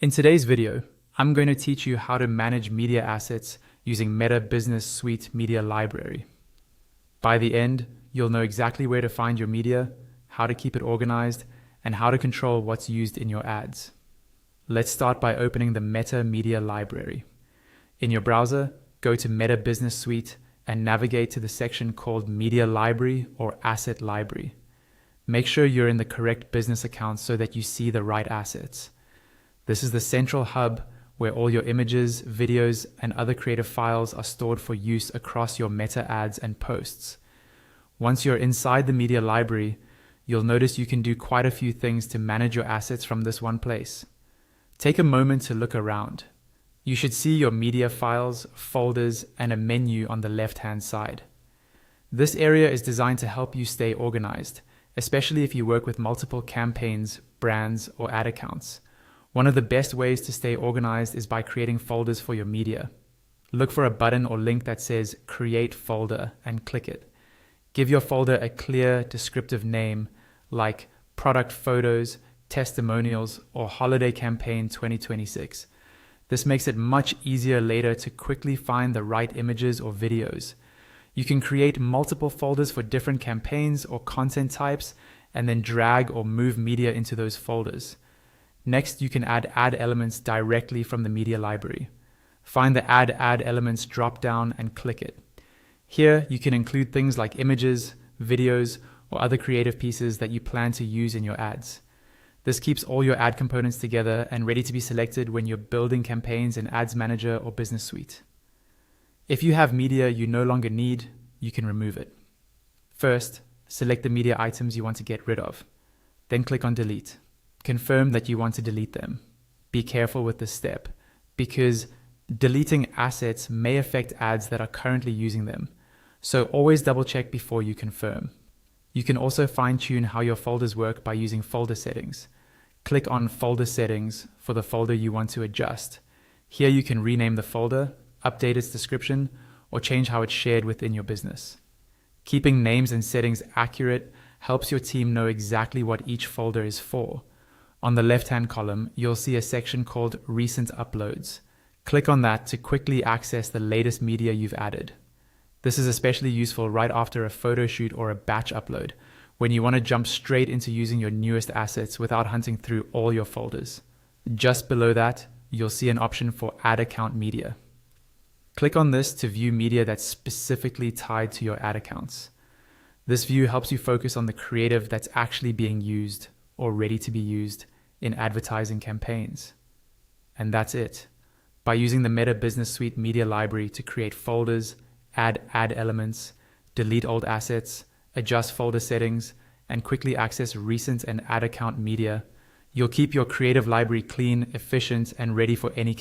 In today's video, I'm going to teach you how to manage media assets using Meta Business Suite Media Library. By the end, you'll know exactly where to find your media, how to keep it organized, and how to control what's used in your ads. Let's start by opening the Meta Media Library. In your browser, go to Meta Business Suite and navigate to the section called Media Library or Asset Library. Make sure you're in the correct business account so that you see the right assets. This is the central hub where all your images, videos, and other creative files are stored for use across your Meta ads and posts. Once you're inside the media library, you'll notice you can do quite a few things to manage your assets from this one place. Take a moment to look around. You should see your media files, folders, and a menu on the left-hand side. This area is designed to help you stay organized, especially if you work with multiple campaigns, brands, or ad accounts. One of the best ways to stay organized is by creating folders for your media. Look for a button or link that says Create Folder and click it. Give your folder a clear, descriptive name like Product Photos, Testimonials, or Holiday Campaign 2026. This makes it much easier later to quickly find the right images or videos. You can create multiple folders for different campaigns or content types and then drag or move media into those folders. Next, you can add ad elements directly from the media library. Find the Add Ad Elements drop-down and click it. Here, you can include things like images, videos, or other creative pieces that you plan to use in your ads. This keeps all your ad components together and ready to be selected when you're building campaigns in Ads Manager or Business Suite. If you have media you no longer need, you can remove it. First, select the media items you want to get rid of. Then click on Delete. Confirm that you want to delete them. Be careful with this step, because deleting assets may affect ads that are currently using them, so always double check before you confirm. You can also fine-tune how your folders work by using folder settings. Click on Folder Settings for the folder you want to adjust. Here you can rename the folder, update its description, or change how it's shared within your business. Keeping names and settings accurate helps your team know exactly what each folder is for. On the left-hand column, you'll see a section called Recent Uploads. Click on that to quickly access the latest media you've added. This is especially useful right after a photo shoot or a batch upload, when you want to jump straight into using your newest assets without hunting through all your folders. Just below that, you'll see an option for Ad Account Media. Click on this to view media that's specifically tied to your ad accounts. This view helps you focus on the creative that's actually being used or ready to be used in advertising campaigns. And that's it. By using the Meta Business Suite Media Library to create folders, add ad elements, delete old assets, adjust folder settings, and quickly access recent and ad account media, you'll keep your creative library clean, efficient, and ready for any campaign.